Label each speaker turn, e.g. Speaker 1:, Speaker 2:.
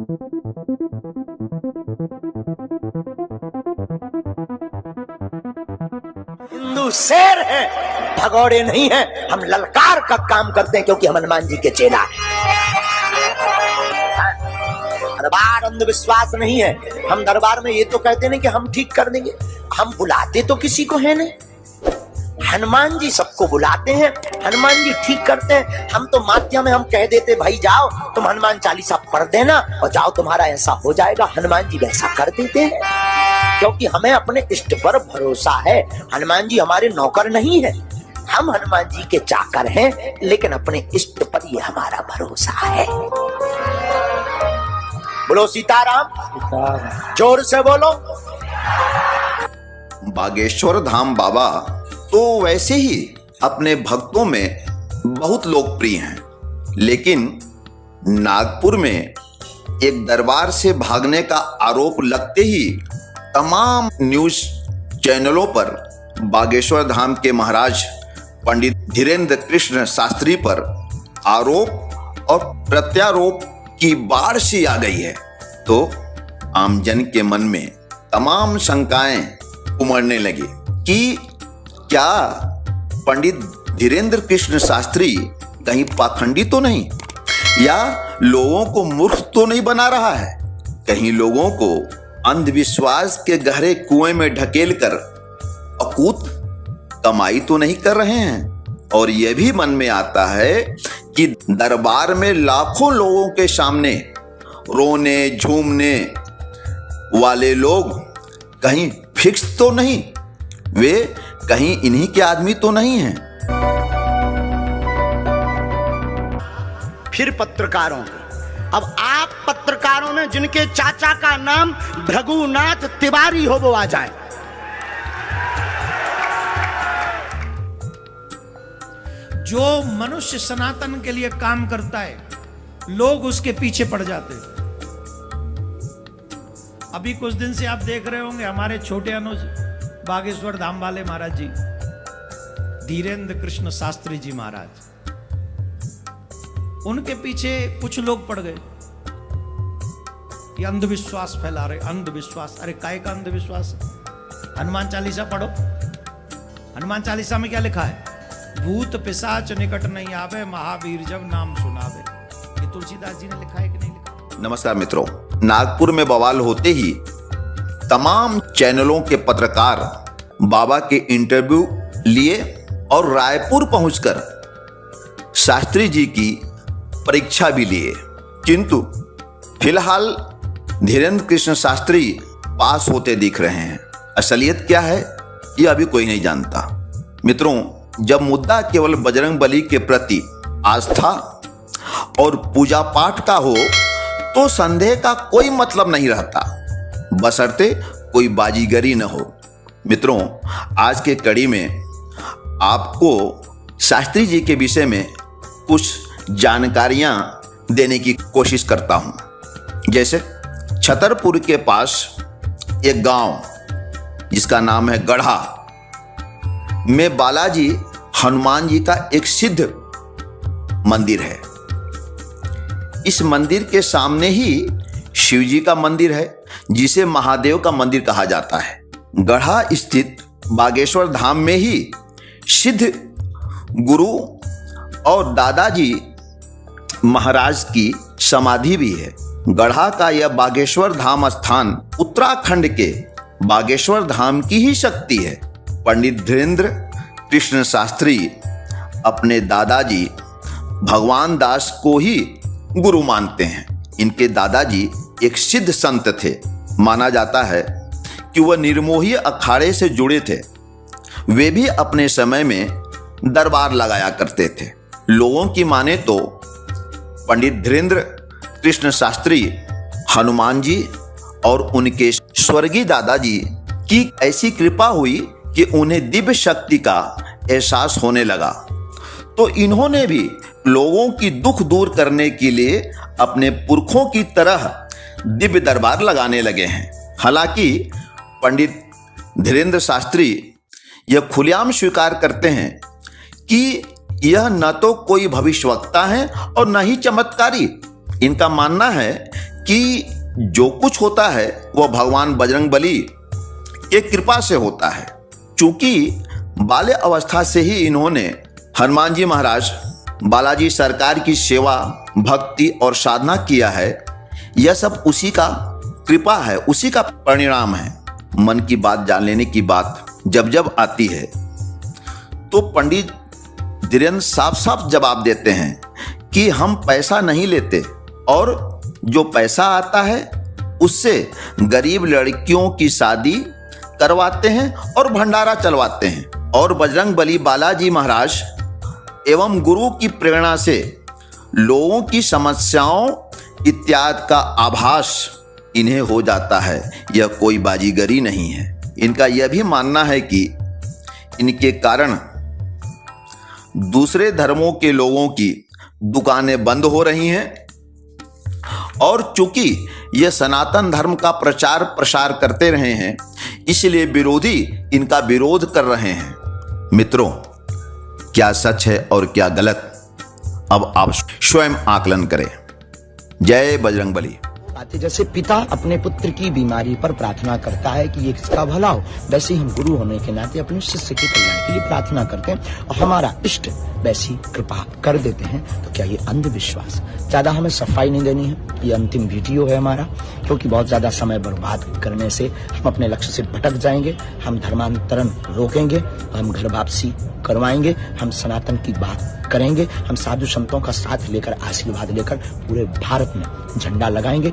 Speaker 1: हिंदू शेर है, भगोड़े नहीं है। हम ललकार का काम करते हैं क्योंकि हम हनुमान जी के चेला हैं। दरबार अंधविश्वास नहीं है। हम दरबार में ये तो कहते नहीं कि हम ठीक कर देंगे, हम बुलाते तो किसी को है नहीं। हनुमान जी सबको बुलाते हैं, हनुमान जी ठीक करते हैं। हम तो माध्यम में हम कह देते भाई जाओ तुम हनुमान चालीसा पढ़ देना और जाओ तुम्हारा ऐसा हो जाएगा। हनुमान जी वैसा कर देते हैं क्योंकि हमें अपने इष्ट पर भरोसा है। हनुमान जी हमारे नौकर नहीं है, हम हनुमान जी के चाकर हैं, लेकिन अपने इष्ट पर ये हमारा भरोसा है। बोलो सीताराम, जोर से बोलो।
Speaker 2: बागेश्वर धाम बाबा तो वैसे ही अपने भक्तों में बहुत लोकप्रिय हैं, लेकिन नागपुर में एक दरबार से भागने का आरोप लगते ही तमाम न्यूज चैनलों पर बागेश्वर धाम के महाराज पंडित धीरेन्द्र कृष्ण शास्त्री पर आरोप और प्रत्यारोप की बाढ़ सी आ गई है। तो आमजन के मन में तमाम शंकाएं उमड़ने लगी कि क्या पंडित धीरेन्द्र कृष्ण शास्त्री कहीं पाखंडी तो नहीं, या लोगों को मूर्ख तो नहीं बना रहा है, कहीं लोगों को अंधविश्वास के गहरे कुएं में ढकेल कर अकूत कमाई तो नहीं कर रहे हैं। और यह भी मन में आता है कि दरबार में लाखों लोगों के सामने रोने झूमने वाले लोग कहीं फिक्स तो नहीं, वे कहीं इन्हीं के आदमी तो नहीं हैं।
Speaker 1: फिर पत्रकारों, अब आप पत्रकारों में जिनके चाचा का नाम भृगुनाथ तिवारी हो वो आ जाए।
Speaker 3: जो मनुष्य सनातन के लिए काम करता है लोग उसके पीछे पड़ जाते हैं। अभी कुछ दिन से आप देख रहे होंगे हमारे छोटे अनुज बागेश्वर धाम वाले महाराज जी, धीरेन्द्र कृष्ण शास्त्री जी महाराज, उनके पीछे कुछ लोग पड़ गए। ये अंधविश्वास फैला रहे, अंधविश्वास। अरे काय का अंधविश्वास? हनुमान चालीसा पढ़ो। हनुमान चालीसा में क्या लिखा है? भूत पिशाच निकट नहीं आवे, महावीर जब नाम सुनावे। ये तुलसीदास जी ने लिखा है कि नहीं लिखा?
Speaker 2: नमस्कार मित्रों, नागपुर में बवाल होते ही तमाम चैनलों के पत्रकार बाबा के इंटरव्यू लिए और रायपुर पहुंचकर शास्त्री जी की परीक्षा भी लिए, किंतु फिलहाल धीरेन्द्र कृष्ण शास्त्री पास होते दिख रहे हैं। असलियत क्या है ये अभी कोई नहीं जानता। मित्रों, जब मुद्दा केवल बजरंग बली के प्रति आस्था और पूजा पाठ का हो तो संदेह का कोई मतलब नहीं रहता, बशर्ते कोई बाजीगरी न हो। मित्रों, आज के कड़ी में आपको शास्त्री जी के विषय में कुछ जानकारियां देने की कोशिश करता हूं। जैसे छतरपुर के पास एक गांव जिसका नाम है गढ़ा में बालाजी हनुमान जी का एक सिद्ध मंदिर है। इस मंदिर के सामने ही शिव जी का मंदिर है जिसे महादेव का मंदिर कहा जाता है। गढ़ा स्थित बागेश्वर धाम में ही सिद्ध गुरु और दादाजी महाराज की समाधि भी है। गढ़ा का यह बागेश्वर धाम स्थान उत्तराखंड के बागेश्वर धाम की ही शक्ति है। पंडित धीरेन्द्र कृष्ण शास्त्री अपने दादाजी भगवान दास को ही गुरु मानते हैं। इनके दादाजी एक सिद्ध संत थे। माना जाता है कि वह निर्मोही अखाड़े से जुड़े थे। वे भी अपने समय में दरबार लगाया करते थे। लोगों की माने तो पंडित धीरेन्द्र कृष्ण शास्त्री हनुमान जी और उनके स्वर्गीय दादाजी की ऐसी कृपा हुई कि उन्हें दिव्य शक्ति का एहसास होने लगा, तो इन्होंने भी लोगों की दुख दूर करने के लिए अपने पुरखों की तरह दिव्य दरबार लगाने लगे हैं। हालांकि पंडित धीरेन्द्र शास्त्री यह खुलेआम स्वीकार करते हैं कि यह न तो कोई भविष्यवक्ता है और न ही चमत्कारी। इनका मानना है कि जो कुछ होता है वह भगवान बजरंगबली के कृपा से होता है। चूंकि बाल्य अवस्था से ही इन्होंने हनुमान जी महाराज बालाजी सरकार की सेवा, भक्ति और साधना किया है। यह सब उसी का कृपा है, उसी का परिणाम है। मन की बात जान लेने की बात जब जब आती है तो पंडित धीरेन्द्र साफ साफ जवाब देते हैं कि हम पैसा नहीं लेते और जो पैसा आता है उससे गरीब लड़कियों की शादी करवाते हैं और भंडारा चलवाते हैं। और बजरंगबली बालाजी महाराज एवं गुरु की प्रेरणा से लोगों की समस्याओं इत्यादि का आभास इन्हें हो जाता है। यह कोई बाजीगरी नहीं है। इनका यह भी मानना है कि इनके कारण दूसरे धर्मों के लोगों की दुकानें बंद हो रही हैं और चूंकि ये सनातन धर्म का प्रचार प्रसार करते रहे हैं इसलिए विरोधी इनका विरोध कर रहे हैं। मित्रों, क्या सच है और क्या गलत, अब आप स्वयं आकलन करें। जय बजरंगबली।
Speaker 4: जैसे पिता अपने पुत्र की बीमारी पर प्रार्थना करता है कि ये किसका भला हो, वैसे ही हम गुरु होने के नाते अपने शिष्य के कल्याण के लिए प्रार्थना करते हैं और हमारा इष्ट वैसी कृपा कर देते हैं। तो क्या ये अंधविश्वास? ज्यादा हमें सफाई नहीं देनी है, ये अंतिम वीडियो है हमारा, क्योंकि बहुत ज्यादा समय बर्बाद करने से हम अपने लक्ष्य से भटक जाएंगे। हम धर्मांतरण रोकेंगे, हम घर वापसी करवाएंगे, हम सनातन की बात करेंगे, हम साधु संतों का साथ लेकर आशीर्वाद लेकर पूरे भारत में झंडा लगाएंगे